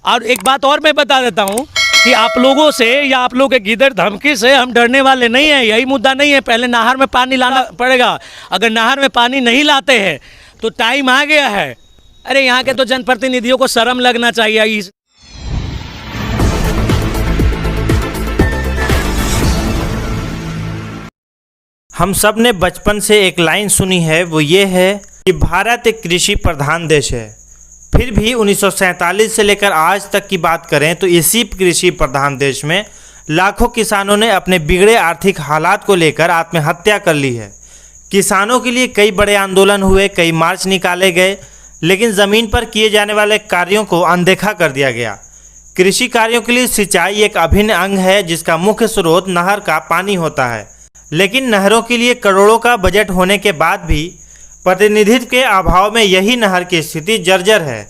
और एक बात और मैं बता देता हूँ कि आप लोगों से या आप लोगों के गिदड़ धमकी से हम डरने वाले नहीं हैं। यही मुद्दा नहीं है, पहले नहर में पानी लाना पड़ेगा। अगर नहर में पानी नहीं लाते हैं तो टाइम आ गया है। अरे यहाँ के तो जनप्रतिनिधियों को शर्म लगना चाहिए। हम सब ने बचपन से एक लाइन सुनी है, वो ये है कि भारत एक कृषि प्रधान देश है। फिर भी 1947 से लेकर आज तक की बात करें तो इसी कृषि प्रधान देश में लाखों किसानों ने अपने बिगड़े आर्थिक हालात को लेकर आत्महत्या कर ली है। किसानों के लिए कई बड़े आंदोलन हुए, कई मार्च निकाले गए, लेकिन ज़मीन पर किए जाने वाले कार्यों को अनदेखा कर दिया गया। कृषि कार्यों के लिए सिंचाई एक अभिन्न अंग है जिसका मुख्य स्रोत नहर का पानी होता है, लेकिन नहरों के लिए करोड़ों का बजट होने के बाद भी प्रतिनिधित्व के अभाव में यही नहर की स्थिति जर्जर है।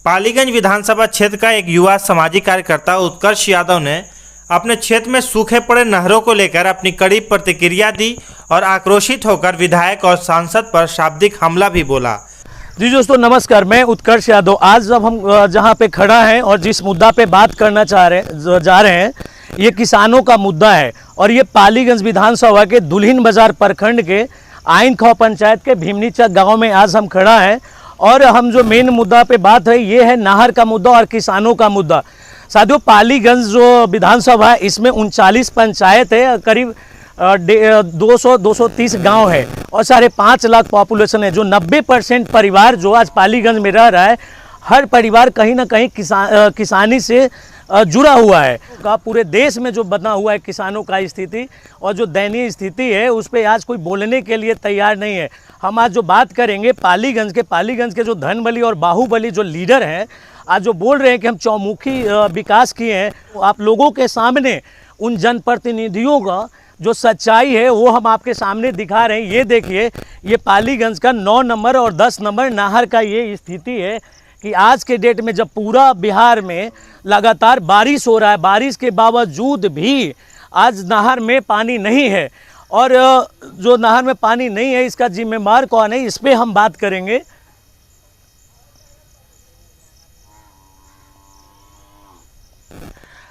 पालीगंज विधानसभा क्षेत्र का एक युवा सामाजिक कार्यकर्ता उत्कर्ष यादव ने अपने क्षेत्र में सूखे पड़े नहरों को लेकर अपनी कड़ी प्रतिक्रिया दी और आक्रोशित होकर विधायक और सांसद पर शाब्दिक हमला भी बोला। जी दोस्तों नमस्कार, मैं उत्कर्ष यादव। आज जब हम जहां पे खड़ा हैं और जिस मुद्दा पे बात करना जा रहे हैं ये किसानों का मुद्दा है और ये पालीगंज विधानसभा के दुल्हिन बाजार प्रखंड के आइन खौ पंचायत के भीमनीचक गांव में आज हम खड़ा हैं। और हम जो मेन मुद्दा पे बात है ये है नहर का मुद्दा और किसानों का मुद्दा। साथियों, पालीगंज जो विधानसभा है इसमें 39 पंचायत है, करीब 230 गांव है और 5.5 लाख पॉपुलेशन है। जो 90% परिवार जो आज पालीगंज में रह रहा है, हर परिवार कहीं ना कहीं किसानी से जुड़ा हुआ है। पूरे देश में जो बना हुआ है किसानों का स्थिति और जो दयनीय स्थिति है उस पर आज कोई बोलने के लिए तैयार नहीं है। हम आज जो बात करेंगे पालीगंज के जो धनबली और बाहुबली जो लीडर हैं, आज जो बोल रहे हैं कि हम चौमुखी विकास किए हैं, आप लोगों के सामने उन जनप्रतिनिधियों का जो सच्चाई है वो हम आपके सामने दिखा रहे हैं। ये देखिए, ये पालीगंज का 9 नंबर और 10 नंबर नहर का ये स्थिति है कि आज के डेट में जब पूरा बिहार में लगातार बारिश हो रहा है, बारिश के बावजूद भी आज नहर में पानी नहीं है। और जो नहर में पानी नहीं है इसका जिम्मेदार कौन है, इस पर हम बात करेंगे।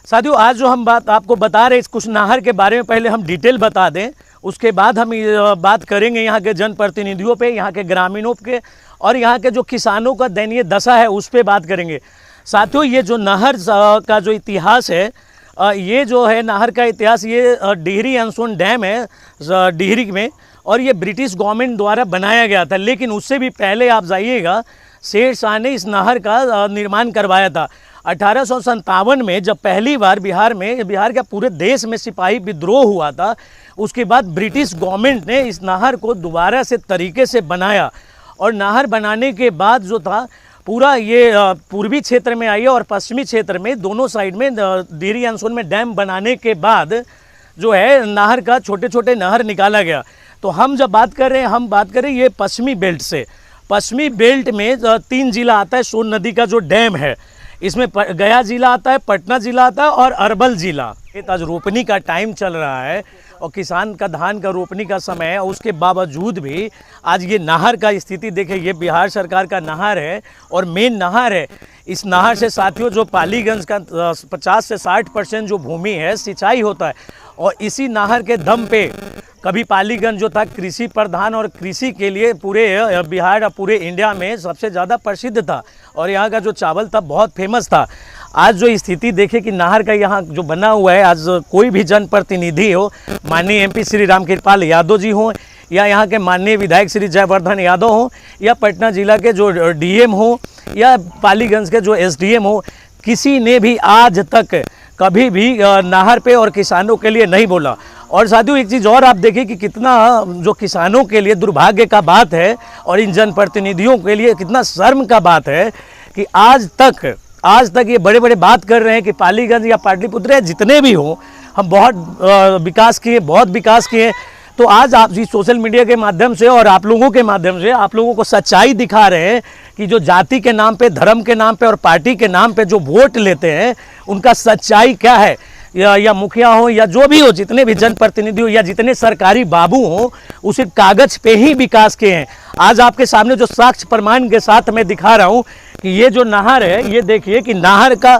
साथियों, आज जो हम बात आपको बता रहे हैं कुछ नहर के बारे में, पहले हम डिटेल बता दें, उसके बाद हम बात करेंगे यहाँ के जनप्रतिनिधियों पे, यहाँ के ग्रामीणों पे और यहाँ के जो किसानों का दयनीय दशा है उस पर बात करेंगे। साथियों, ये जो नहर का जो इतिहास है, ये जो है नहर का इतिहास, ये डिहरी अनसोन डैम है डिहरी में और ये ब्रिटिश गवर्नमेंट द्वारा बनाया गया था। लेकिन उससे भी पहले आप जाइएगा, शेर शाह ने इस नहर का निर्माण करवाया था। 1857 में जब पहली बार बिहार का पूरे देश में सिपाही विद्रोह हुआ था, उसके बाद ब्रिटिश गवर्नमेंट ने इस नहर को दोबारा से तरीके से बनाया और नहर बनाने के बाद जो था पूरा ये पूर्वी क्षेत्र में आई और पश्चिमी क्षेत्र में दोनों साइड में डिहरी अनसोन में डैम बनाने के बाद जो है नहर का छोटे छोटे नहर निकाला गया। तो हम जब बात कर रहे हैं, हम बात करें ये पश्चिमी बेल्ट से। पश्चिमी बेल्ट में 3 जिला आता है। सोन नदी का जो डैम है इसमें गया जिला आता है, पटना जिला आता है और अरवल जिला। आज रोपनी का टाइम चल रहा है और किसान का धान का रोपनी का समय है, उसके बावजूद भी आज ये नहर का स्थिति देखें। ये बिहार सरकार का नहर है और मेन नहर है। इस नहर से साथियों जो पालीगंज का 50 से 60% जो भूमि है सिंचाई होता है और इसी नहर के दम पे कभी पालीगंज जो था कृषि प्रधान और कृषि के लिए पूरे बिहार और पूरे इंडिया में सबसे ज़्यादा प्रसिद्ध था और यहाँ का जो चावल था बहुत फेमस था। आज जो स्थिति देखे कि नहर का यहाँ जो बना हुआ है, आज कोई भी जनप्रतिनिधि हो, माननीय एमपी श्री रामकृपाल यादव जी हों या यहाँ के माननीय विधायक श्री जयवर्धन यादव हों या पटना जिला के जो डीएम हो या पालीगंज के जो एसडीएम हो, किसी ने भी आज तक कभी भी नहर पे और किसानों के लिए नहीं बोला। और साथियों, एक चीज़ और आप देखिए कि कितना जो किसानों के लिए दुर्भाग्य का बात है और इन जनप्रतिनिधियों के लिए कितना शर्म का बात है कि आज तक ये बड़े बड़े बात कर रहे हैं कि पालीगंज या पाटलिपुत्र जितने भी हों हम बहुत विकास किए। तो आज आप जी सोशल मीडिया के माध्यम से और आप लोगों के माध्यम से आप लोगों को सच्चाई दिखा रहे हैं कि जो जाति के नाम पे, धर्म के नाम पे और पार्टी के नाम पे जो वोट लेते हैं उनका सच्चाई क्या है। या मुखिया हो या जो भी हो, जितने भी जनप्रतिनिधि हो या जितने सरकारी बाबू हो, वो सिर्फ कागज पे ही विकास के हैं। आज आपके सामने जो साक्ष्य प्रमाण के साथ मैं दिखा रहा हूँ कि ये जो नहर है, ये देखिए कि नहर का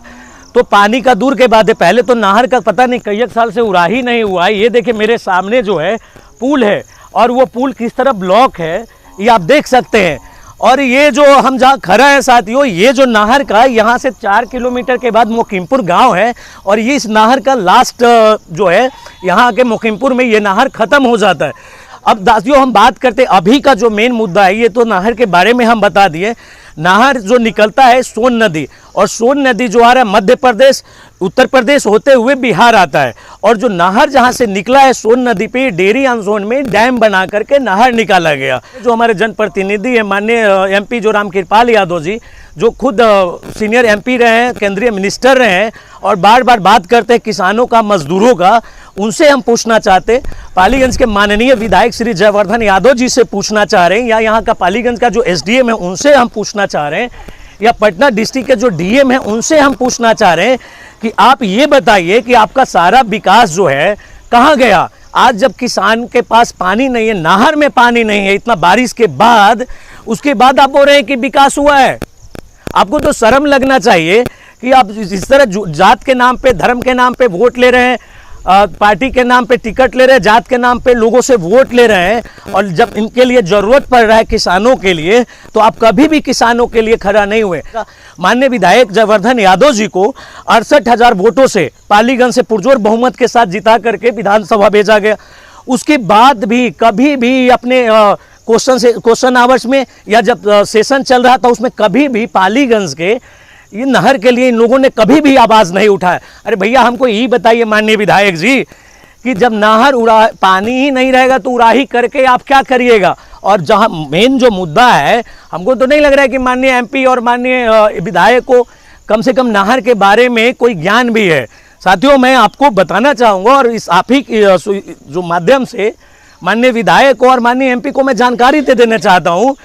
तो पानी का दूर के बाद है, पहले तो नहर का पता नहीं कई साल से उड़ाही नहीं हुआ है। ये देखिए मेरे सामने जो है पुल है और वो पुल किस तरह ब्लॉक है ये आप देख सकते हैं। और ये जो हम जहाँ खड़ा है साथियों, ये जो नहर का यहाँ से 4 किलोमीटर के बाद मोकिमपुर गांव है और ये इस नहर का लास्ट जो है यहाँ के मोकिमपुर में ये नहर ख़त्म हो जाता है। अब दासियों हम बात करते अभी का जो मेन मुद्दा है, ये तो नहर के बारे में हम बता दिए। नहर जो निकलता है सोन नदी, और सोन नदी जो आ रहा है मध्य प्रदेश उत्तर प्रदेश होते हुए बिहार आता है। और जो नहर जहाँ से निकला है सोन नदी पे, डेरी अनसोन में डैम बना करके नहर निकाला गया। जो हमारे जनप्रतिनिधि है माननीय एमपी जो रामकृपाल यादव जी, जो खुद सीनियर एमपी रहे हैं, केंद्रीय मिनिस्टर रहे हैं और बार बार बात करते हैं किसानों का, मजदूरों का, उनसे हम पूछना चाहते, पालीगंज के माननीय विधायक श्री जयवर्धन यादव जी से पूछना चाह रहे हैं, या यहाँ का पालीगंज का जो एसडीएम है उनसे हम पूछना चाह रहे हैं, या पटना डिस्ट्रिक्ट के जो डीएम है उनसे हम पूछना चाह रहे हैं कि आप ये बताइए कि आपका सारा विकास जो है कहाँ गया। आज जब किसान के पास पानी नहीं है, नहर में पानी नहीं है इतना बारिश के बाद, उसके बाद आप बोल रहे हैं कि विकास हुआ है। आपको तो शर्म लगना चाहिए कि आप इस तरह जात के नाम पे, धर्म के नाम पे वोट ले रहे हैं, पार्टी के नाम पे टिकट ले रहे हैं, जात के नाम पे लोगों से वोट ले रहे हैं, और जब इनके लिए ज़रूरत पड़ रहा है किसानों के लिए, तो आप कभी भी किसानों के लिए खड़ा नहीं हुए। माननीय विधायक जयवर्धन यादव जी को 68,000 वोटों से पालीगंज से पुरजोर बहुमत के साथ जिता करके विधानसभा भेजा गया। उसके बाद भी कभी भी अपने क्वेश्चन आवर्स में या जब सेशन चल रहा था उसमें कभी भी पालीगंज के ये नहर के लिए इन लोगों ने कभी भी आवाज़ नहीं उठाया। अरे भैया हमको यही बताइए माननीय विधायक जी कि जब नहर पानी ही नहीं रहेगा तो उड़ाही करके आप क्या करिएगा। और जहां मेन जो मुद्दा है, हमको तो नहीं लग रहा है कि माननीय एमपी और माननीय विधायक को कम से कम नहर के बारे में कोई ज्ञान भी है। साथियों मैं आपको बताना चाहूँगा और इस आप ही जो माध्यम से माननीय विधायक को और माननीय एमपी को मैं जानकारी दे देना चाहता हूँ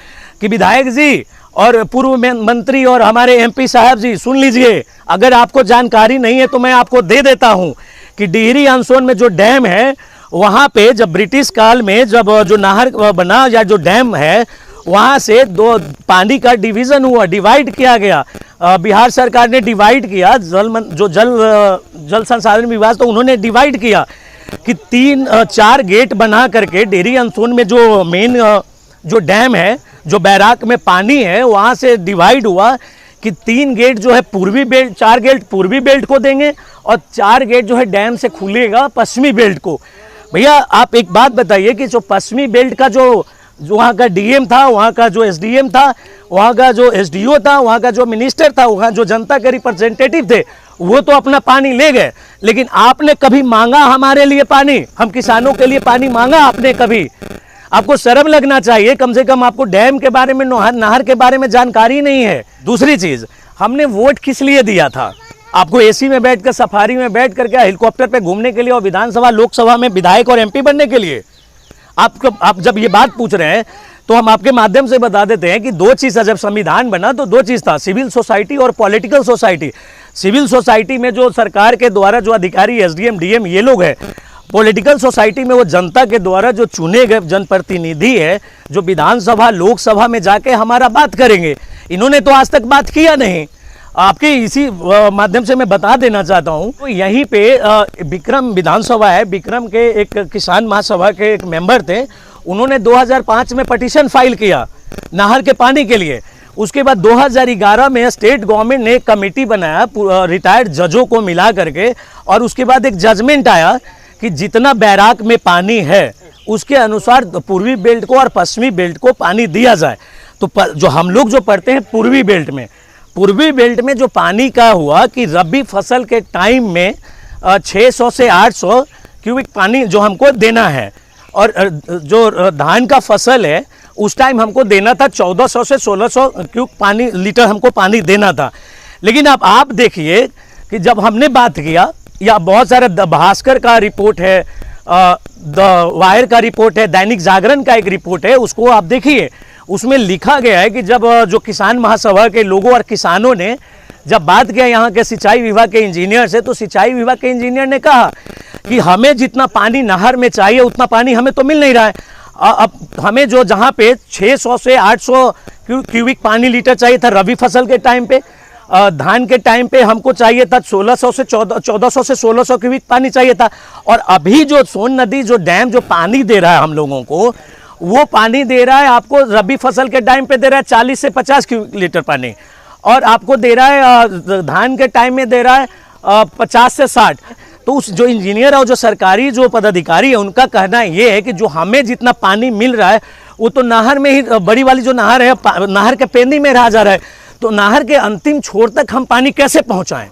कि विधायक जी और पूर्व मंत्री और हमारे एमपी साहब जी सुन लीजिए, अगर आपको जानकारी नहीं है तो मैं आपको दे देता हूं कि डिहरी अनसोन में जो डैम है वहां पे जब ब्रिटिश काल में जब जो नहर बना या जो डैम है वहां से दो पानी का डिवीजन हुआ, डिवाइड किया गया। बिहार सरकार ने डिवाइड किया, जल संसाधन विभाग तो उन्होंने डिवाइड किया कि 3-4 गेट बना करके डिहरी अनसोन में जो मेन जो डैम है, जो बैराक में पानी है, वहाँ से डिवाइड हुआ कि 3 गेट जो है पूर्वी बेल्ट, 4 गेट पूर्वी बेल्ट को देंगे और 4 गेट जो है डैम से खुलेगा पश्चिमी बेल्ट को। भैया आप एक बात बताइए कि जो पश्चिमी बेल्ट का जो वहाँ का डीएम था, वहाँ का जो एसडीएम था, वहाँ का जो एसडीओ था, वहाँ का जो मिनिस्टर था, वहाँ जो जनता के रिप्रेजेंटेटिव थे, वो तो अपना पानी ले गए, लेकिन आपने कभी मांगा हमारे लिए पानी, हम किसानों के लिए पानी मांगा आपने कभी? आपको शर्म लगना चाहिए, कम से कम आपको डैम के बारे में, नहर के बारे में जानकारी नहीं है। दूसरी चीज, हमने वोट किस लिए दिया था? आपको एसी में बैठकर, सफारी में बैठ करके, हेलीकॉप्टर पे घूमने के लिए और विधानसभा लोकसभा में विधायक और एमपी बनने के लिए? आप जब ये बात पूछ रहे हैं तो हम आपके माध्यम से बता देते हैं कि 2 चीज़ था। जब संविधान बना तो 2 चीज़ था, सिविल सोसाइटी और पॉलिटिकल सोसाइटी। सिविल सोसाइटी में जो सरकार के द्वारा जो अधिकारी एसडीएम डीएम ये लोग हैं, पॉलिटिकल सोसाइटी में वो जनता के द्वारा जो चुने गए जनप्रतिनिधि है, जो विधानसभा लोकसभा में जाके हमारा बात करेंगे। इन्होंने तो आज तक बात किया नहीं। आपके इसी माध्यम से मैं बता देना चाहता हूँ, तो यहीं पे विक्रम विधानसभा है, विक्रम के एक किसान महासभा के एक मेंबर थे, उन्होंने 2005 में पटिशन फाइल किया नहर के पानी के लिए। उसके बाद 2011 में स्टेट गवर्नमेंट ने एक कमेटी बनाया रिटायर्ड जजों को मिला करके, और उसके बाद एक जजमेंट आया कि जितना बैराक में पानी है उसके अनुसार पूर्वी बेल्ट को और पश्चिमी बेल्ट को पानी दिया जाए। तो जो हम लोग जो पढ़ते हैं पूर्वी बेल्ट में जो पानी का हुआ कि रबी फसल के टाइम में 600 से 800 क्यूबिक पानी जो हमको देना है, और जो धान का फसल है उस टाइम हमको देना था 1400 से 1600 क्यूबिक लीटर हमको पानी देना था। लेकिन अब आप देखिए कि जब हमने बात किया, या बहुत सारे भास्कर का रिपोर्ट है, द वायर का रिपोर्ट है, दैनिक जागरण का एक रिपोर्ट है, उसको आप देखिए, उसमें लिखा गया है कि जब जो किसान महासभा के लोगों और किसानों ने जब बात किया यहाँ के सिंचाई विभाग के इंजीनियर से, तो सिंचाई विभाग के इंजीनियर ने कहा कि हमें जितना पानी नहर में चाहिए उतना पानी हमें तो मिल नहीं रहा है। अब हमें जो जहाँ पे 600 से 800 क्यूबिक पानी लीटर चाहिए था रबी फसल के टाइम पे, धान के टाइम पे हमको चाहिए था 1600 से 1400 से 1600 क्यूबिक पानी चाहिए था। और अभी जो सोन नदी जो डैम जो पानी दे रहा है हम लोगों को, वो पानी दे रहा है आपको रबी फसल के टाइम पे दे रहा है 40 से 50 क्यूबिक लीटर पानी, और आपको दे रहा है धान के टाइम में दे रहा है 50 से 60। तो उस जो इंजीनियर और जो सरकारी जो पदाधिकारी है उनका कहना ये है कि जो हमें जितना पानी मिल रहा है वो तो नहर में ही, बड़ी वाली जो नहर है नहर के पेंदी में रह जा रहा है, तो नहर के अंतिम छोर तक हम पानी कैसे पहुंचाएं।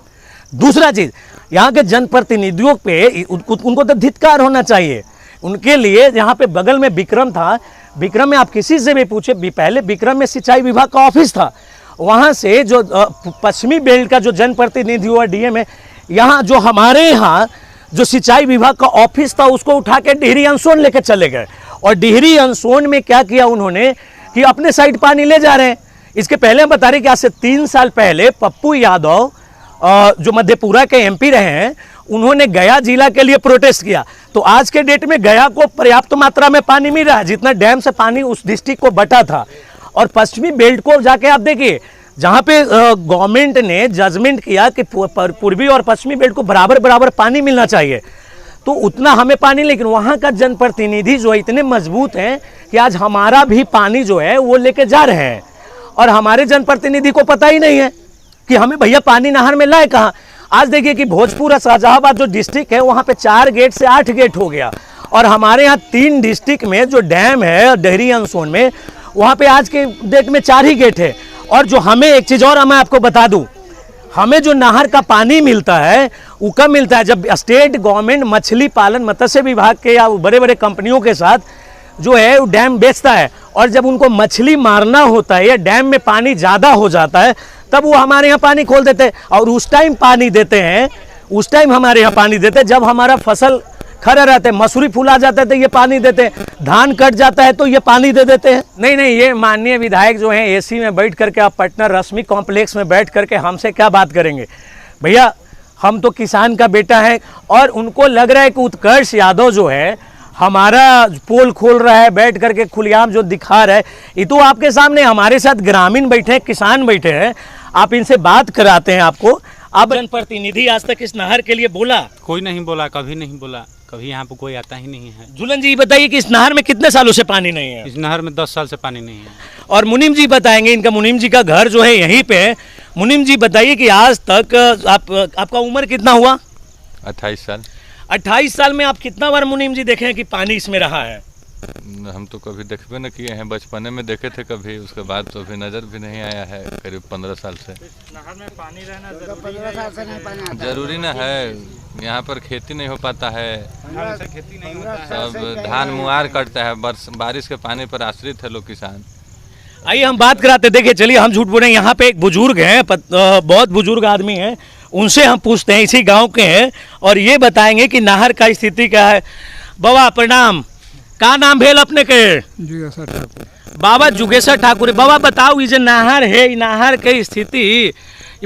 दूसरा चीज़, यहाँ के जनप्रतिनिधियों पे उनको तो धिक्कार होना चाहिए। उनके लिए यहाँ पे बगल में विक्रम था, विक्रम में आप किसी से भी पूछे, पहले विक्रम में सिंचाई विभाग का ऑफिस था, वहाँ से जो पश्चिमी बेल्ट का जो जनप्रतिनिधि हुआ डीएम है, यहाँ जो हमारे यहाँ जो सिंचाई विभाग का ऑफिस था उसको उठा के डिहरी अनसोन लेके चले गए। और डिहरी अनसोन में क्या किया उन्होंने कि अपने साइड पानी ले जा रहे हैं। इसके पहले हम बता रहे कि आज से 3 साल पहले पप्पू यादव जो मधेपुरा के एमपी रहे हैं, उन्होंने गया जिला के लिए प्रोटेस्ट किया। तो आज के डेट में गया को पर्याप्त मात्रा में पानी मिल रहा है, जितना डैम से पानी उस डिस्ट्रिक्ट को बटा था। और पश्चिमी बेल्ट को जाके आप देखिए, जहाँ पे गवर्नमेंट ने जजमेंट किया कि पूर्वी और पश्चिमी बेल्ट को बराबर बराबर पानी मिलना चाहिए, तो उतना हमें पानी, लेकिन वहाँ का जनप्रतिनिधि जो है इतने मजबूत हैं कि आज हमारा भी पानी जो है वो लेके जा रहे हैं। और हमारे जनप्रतिनिधि को पता ही नहीं है कि हमें भैया पानी नहर में लाए कहाँ। आज देखिए कि भोजपुर और शाहजहाबाद जो डिस्ट्रिक्ट है वहाँ पे 4 गेट से 8 गेट हो गया, और हमारे यहाँ 3 डिस्ट्रिक्ट में जो डैम है डिहरी अनसोन में, वहाँ पे आज के डेट में 4 ही गेट है। और जो हमें एक चीज़ और मैं आपको बता दूं, हमें जो नहर का पानी मिलता है वो कब मिलता है, जब स्टेट गवर्नमेंट मछली पालन मत्स्य विभाग के या बड़े बड़े कंपनियों के साथ जो है वो डैम बेचता है, और जब उनको मछली मारना होता है या डैम में पानी ज़्यादा हो जाता है तब वो हमारे यहाँ पानी खोल देते हैं, और उस टाइम पानी देते हैं, उस टाइम हमारे यहाँ पानी देते हैं जब हमारा फसल खड़ा रहते हैं, मसूरी फूला जाता है तो ये पानी देते हैं, धान कट जाता है तो ये पानी दे देते हैं। नहीं, ये माननीय विधायक जो हैं एसी में बैठ करके, आप पटना रश्मि कॉम्प्लेक्स में बैठ करके हमसे क्या बात करेंगे। भैया हम तो किसान का बेटा है, और उनको लग रहा है कि उत्कर्ष यादव जो है हमारा पोल खोल रहा है, बैठ करके खुलेआम जो दिखा रहा है। ये तो आपके सामने हमारे साथ ग्रामीण बैठे हैं, किसान बैठे हैं, आप इनसे बात कराते हैं। आपको आप जनप्रतिनिधि आज तक इस नहर के लिए बोला? कोई नहीं बोला, कभी नहीं बोला, कभी यहाँ पे कोई आता ही नहीं है। झूलन जी बताइए कि इस नहर में कितने सालों से पानी नहीं है? इस नहर में 10 साल से पानी नहीं है। और मुनीम जी बताएंगे, इनका मुनीम जी का घर जो है यहीं पे है। मुनीम जी बताइए कि आज तक आपका उम्र कितना हुआ? 28 साल। 28 साल में आप कितना बार मुनीम जी देखे हैं कि पानी इसमें रहा है? हम तो कभी देखबे न किए हैं, बचपने में देखे थे कभी, उसके बाद तो अभी नज़र भी नहीं आया है करीब 15 साल से। नहर में पानी रहना जरूरी न है, यहाँ पर खेती नहीं हो पाता है, खेती नहीं होता है। सब धान मुआर कटता है, बारिश के पानी पर आश्रित है लोग किसान। आइए हम बात कराते। देखिए चलिए, हम झूठ बोले, यहाँ पे एक बुजुर्ग हैं, बहुत बुजुर्ग आदमी हैं, उनसे हम पूछते हैं, इसी गांव के हैं, और ये बताएंगे कि नहर का स्थिति क्या है। बाबा प्रणाम, का नाम भेल अपने के? जुगेश्वर ठाकुर। बाबा जुगेश्वर ठाकुर। बाबा बताओ, ये जो नहर है, नहर के स्थिति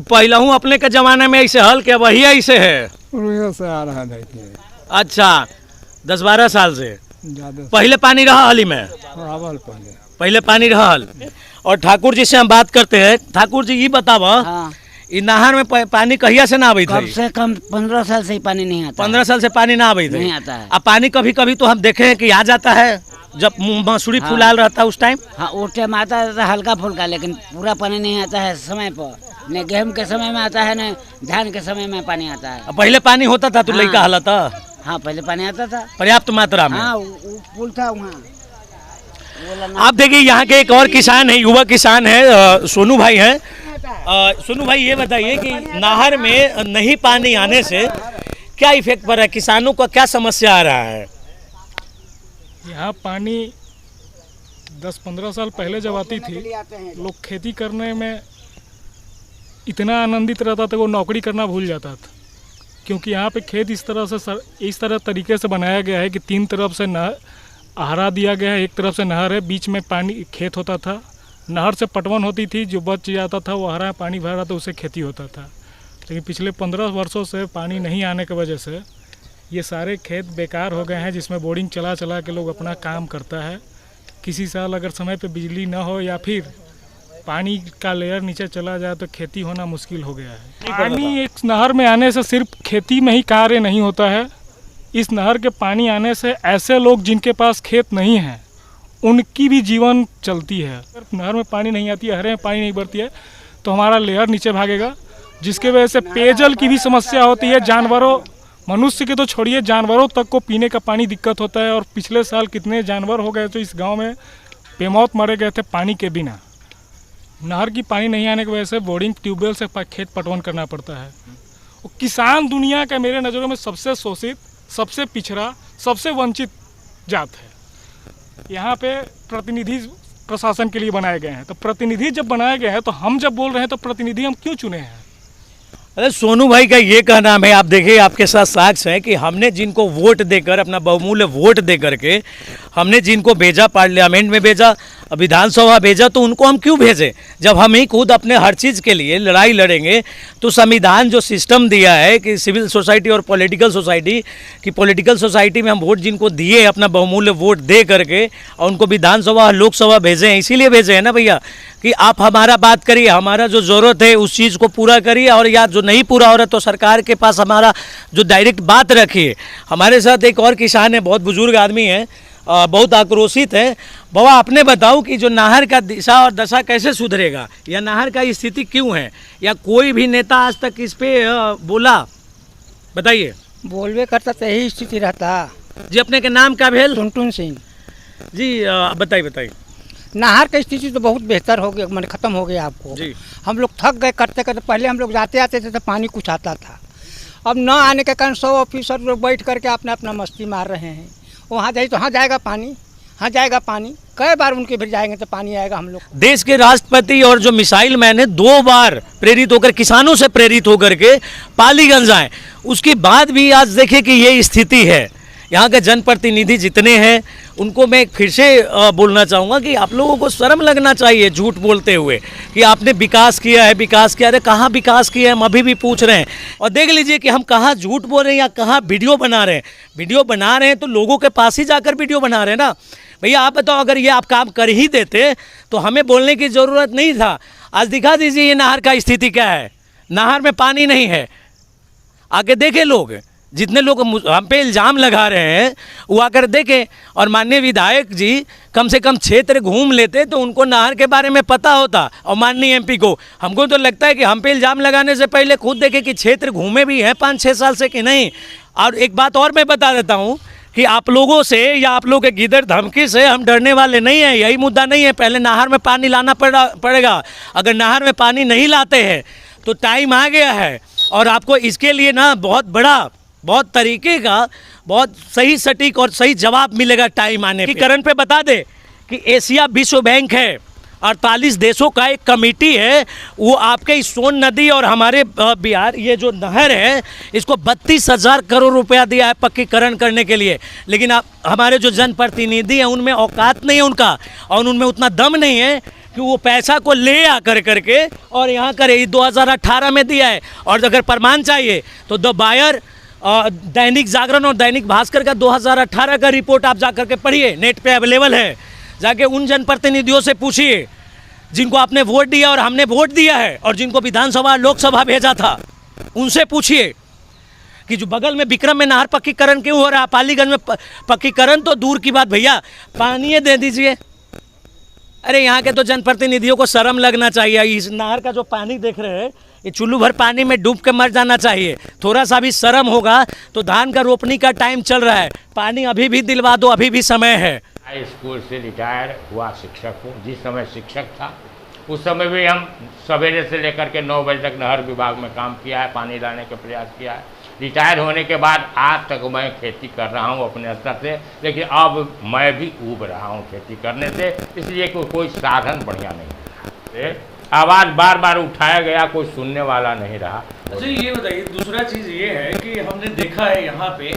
पहलू अपने के जमाने में ऐसे हल के वही ऐसे है? से आ रहा है। अच्छा, 10-12 साल से ज़्यादा पहले पानी रहा हली में? पहले पानी रहा हल। और ठाकुर जी से हम बात करते हैं। ठाकुर जी ये बतावा, हाँ। इस नहर में पानी कहिया से ना आबी था? कम से कम 15 साल से ही पानी नहीं आता। 15 साल से पानी ना आबी नहीं आता है। अब पानी कभी कभी तो हम देखे हैं कि आ जाता है, जब मसूरी हाँ। फुलाल रहता है उस टाइम। हाँ, उस टाइम आता है हल्का फुल्का, लेकिन पूरा पानी नहीं आता है समय पर। न गेहूँ के समय में आता है, न धान के समय में पानी आता है। अब पहले पानी होता था तो हाँ। लड़का हालत था? हाँ, पहले पानी आता था पर्याप्त मात्रा में। हाँ, वो पुल था वहाँ। आप देखिए यहाँ के एक और किसान है, युवा किसान है, सोनू भाई हैं। सोनू भाई ये बताइए कि नहर में नहीं पानी आने से क्या इफेक्ट पड़ रहा है, किसानों को क्या समस्या आ रहा है? यहाँ पानी 10-15 साल पहले जब आती थी, लोग खेती करने में इतना आनंदित रहता था वो नौकरी करना भूल जाता था, क्योंकि यहाँ पे खेत इस तरह तरीके से बनाया गया है कि 3 तरफ से आहारा दिया गया है। एक तरफ से नहर है, बीच में पानी खेत होता था, नहर से पटवन होती थी, जो बच जाता था वो आहारा में पानी भरा था, उससे खेती होता था। लेकिन पिछले 15 वर्षों से पानी नहीं आने की वजह से ये सारे खेत बेकार हो गए हैं, जिसमें बोरिंग चला चला के लोग अपना काम करता है। किसी साल अगर समय पे बिजली न हो या फिर पानी का लेयर नीचे चला जाए तो खेती होना मुश्किल हो गया है। पानी एक नहर में आने से सिर्फ खेती में ही कार्य नहीं होता है। इस नहर के पानी आने से ऐसे लोग जिनके पास खेत नहीं है उनकी भी जीवन चलती है। अगर नहर में पानी नहीं आती है, हरे में पानी नहीं बढ़ती है तो हमारा लेयर नीचे भागेगा, जिसके वजह से पेयजल की भी समस्या होती है। जानवरों, मनुष्य के तो छोड़िए, जानवरों तक को पीने का पानी दिक्कत होता है। और पिछले साल कितने जानवर हो गए तो इस गांव में बेमौत मरे गए थे पानी के बिना। नहर की पानी नहीं आने की वजह से बोरिंग ट्यूबवेल से खेत पटवन करना पड़ता है। और किसान दुनिया का मेरे नज़रों में सबसे शोषित, सबसे पिछड़ा, सबसे वंचित जात है। यहाँ पे प्रतिनिधि प्रशासन के लिए बनाए गए हैं, तो प्रतिनिधि जब बनाए गए हैं तो हम जब बोल रहे हैं तो प्रतिनिधि हम क्यों चुने हैं? अरे सोनू भाई का ये कहना है, आप देखिए आपके साथ साक्ष्य है कि हमने जिनको वोट देकर, अपना बहुमूल्य वोट दे करके हमने जिनको भेजा, पार्लियामेंट में भेजा, विधानसभा भेजा, तो उनको हम क्यों भेजें जब हम ही खुद अपने हर चीज़ के लिए लड़ाई लड़ेंगे। तो संविधान जो सिस्टम दिया है कि सिविल सोसाइटी और पॉलिटिकल सोसाइटी, कि पॉलिटिकल सोसाइटी में हम वोट जिनको दिए, अपना बहुमूल्य वोट दे करके और उनको विधानसभा लोकसभा भेजे हैं, इसीलिए भेजे हैं ना भैया कि आप हमारा बात करिए, हमारा जो ज़रूरत है उस चीज़ को पूरा करिए, और या जो नहीं पूरा हो रहा तो सरकार के पास हमारा जो डायरेक्ट बात रखिए। हमारे साथ एक और किसान है, बहुत बुजुर्ग आदमी है, बहुत आक्रोशित है। बाबा आपने बताओ कि जो नहर का दिशा और दशा कैसे सुधरेगा, या नहर का स्थिति क्यों है, या कोई भी नेता आज तक इस पे बोला, बताइए। बोलबे करता तो यही स्थिति रहता। जी अपने के नाम का भेल? टुनटुन सिंह जी बताइए। नहर की स्थिति तो बहुत बेहतर हो गई, मैंने ख़त्म हो गया आपको जी। हम लोग थक गए करते करते। पहले हम लोग जाते आते थे तो पानी कुछ आता था, अब न आने के कारण 100 ऑफिसर लोग बैठ करके अपना अपना मस्ती मार रहे हैं। वहाँ जाइए तो हाँ जाएगा पानी, हाँ जाएगा पानी, कई बार उनके फिर जाएंगे तो पानी आएगा। हम लोग देश के राष्ट्रपति और जो मिसाइल मैन है 2 बार प्रेरित होकर, किसानों से प्रेरित होकर के पालीगंज आए, उसके बाद भी आज देखिए कि ये स्थिति है। यहाँ के जनप्रतिनिधि जितने हैं उनको मैं फिर से बोलना चाहूँगा कि आप लोगों को शर्म लगना चाहिए झूठ बोलते हुए कि आपने विकास किया है, विकास किया है। कहाँ विकास किया है हम अभी भी पूछ रहे हैं। और देख लीजिए कि हम कहाँ झूठ बोल रहे हैं या कहाँ वीडियो बना रहे हैं। वीडियो बना रहे हैं तो लोगों के पास ही जाकर वीडियो बना रहे हैं ना। भैया आप बताओ, अगर ये आप काम कर ही देते तो हमें बोलने की ज़रूरत नहीं था। आज दिखा दीजिए ये नहर का स्थिति क्या है। नहर में पानी नहीं है, आके देखे लोग, जितने लोग हम पे इल्ज़ाम लगा रहे हैं वो आकर देखें। और माननीय विधायक जी कम से कम क्षेत्र घूम लेते तो उनको नहर के बारे में पता होता। और माननीय एमपी को, हमको तो लगता है कि हम पे इल्ज़ाम लगाने से पहले खुद देखें कि क्षेत्र घूमे भी हैं 5-6 साल से कि नहीं। और एक बात और मैं बता देता हूँ कि आप लोगों से या आप लोगों के गिदड़ धमकी से हम डरने वाले नहीं हैं। यही मुद्दा नहीं है, पहले नहर में पानी लाना पड़ेगा। अगर नहर में पानी नहीं लाते हैं तो टाइम आ गया है, और आपको इसके लिए ना बहुत तरीके का, बहुत सही सटीक और सही जवाब मिलेगा टाइम आने पे। करण पे बता दे कि एशिया विश्व बैंक है, 48 देशों का एक कमेटी है, वो आपके इस सोन नदी और हमारे बिहार ये जो नहर है इसको 32,000 करोड़ रुपया दिया है पक्कीकरण करने के लिए। लेकिन आप हमारे जो जनप्रतिनिधि हैं उनमें औकात नहीं है उनका, और उनमें उतना दम नहीं है कि वो पैसा को ले आकर करके और यहाँ करे। 2018 में दिया है। और अगर प्रमाण चाहिए तो द बायर, दैनिक जागरण और दैनिक भास्कर का 2018 का रिपोर्ट आप जाकर के पढ़िए, नेट पे अवेलेबल है। जाके उन जनप्रतिनिधियों से पूछिए जिनको आपने वोट दिया और हमने वोट दिया है, और जिनको विधानसभा लोकसभा भेजा था, उनसे पूछिए कि जो बगल में विक्रम में नहर पक्कीकरण क्यों हो रहा है, पालीगंज में पक्कीकरण तो दूर की बात भैया, पानी दे दीजिए। अरे यहाँ के तो जनप्रतिनिधियों को शर्म लगना चाहिए। इस नहर का जो पानी देख रहे हैं ये चुल्लू भर पानी में डूब के मर जाना चाहिए। थोड़ा सा भी शर्म होगा तो धान का रोपनी का टाइम चल रहा है, पानी अभी भी दिलवा दो, अभी भी समय है। स्कूल से रिटायर हुआ शिक्षक हूँ। जिस समय शिक्षक था उस समय भी हम सवेरे से लेकर के 9 बजे तक नहर विभाग में काम किया है, पानी लाने का प्रयास किया है। रिटायर होने के बाद आज तक मैं खेती कर रहा हूँ अपने स्तर से, लेकिन अब मैं भी ऊब रहा हूँ खेती करने से, इसलिए कोई साधन बढ़िया नहीं है। आवाज़ बार बार उठाया गया, कोई सुनने वाला नहीं रहा। अच्छा ये बताइए, दूसरा चीज़ ये है कि हमने देखा है यहाँ पे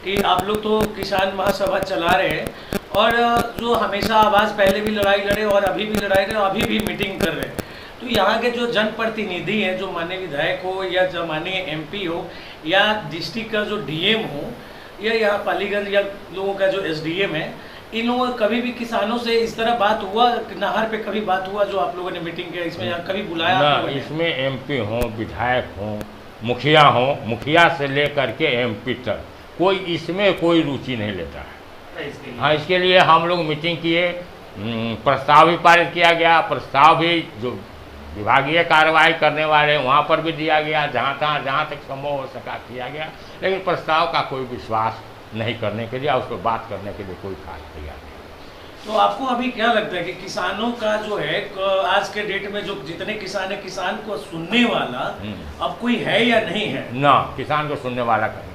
कि आप लोग तो किसान महासभा चला रहे हैं और जो हमेशा आवाज़ पहले भी लड़ाई लड़े और अभी भी लड़ाई लड़े, अभी भी मीटिंग कर रहे हैं, तो यहाँ के जो जनप्रतिनिधि हैं, जो माननीय विधायक हो या जो माननीय एमपी हो या डिस्ट्रिक्ट का जो डीएम हो या यहाँ पालीगंज या लोगों का जो एसडीएम है, इन लोगों का कभी भी किसानों से इस तरह बात हुआ, नाहर पे कभी बात हुआ जो आप लोगों ने मीटिंग किया, इसमें यहाँ कभी बुलाया आप ना, लोगों ने? इसमें एमपी हो, विधायक हो, मुखिया हो, मुखिया से लेकर के एमपी तक कोई इसमें कोई रुचि नहीं लेता है। हाँ, इसके लिए हम लोग मीटिंग किए, प्रस्ताव भी पारित किया गया, प्रस्ताव भी जो विभागीय कार्रवाई करने वाले वहाँ पर भी दिया गया, जहाँ तक संभव हो सका किया गया, लेकिन प्रस्ताव का कोई विश्वास नहीं करने के लिए, उस पर बात करने के लिए कोई खास तैयार नहीं। तो आपको अभी क्या लगता है कि किसानों का जो है आज के डेट में जो जितने किसान है, किसान को सुनने वाला अब कोई है या नहीं है? ना, किसान को सुनने वाला कहीं